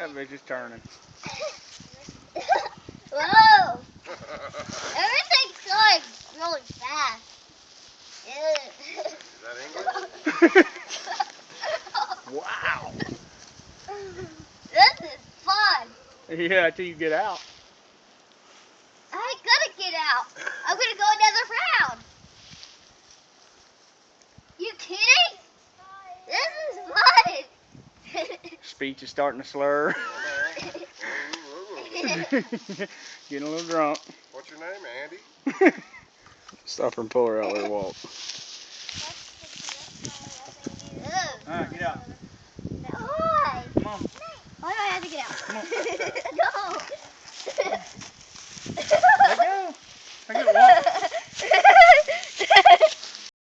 That bitch is turning. Whoa! Everything's going really fast. Is that English? Wow. This is fun. Yeah, until you get out. I ain't gonna get out. I'm gonna go another round. You kidding? This is fun. Speech is starting to slur. Getting a little drunk. What's your name, Andy? Stop her and pull her out there, Walt. Alright, get out. Why? Come on. Why do I have to get out? Come on. No.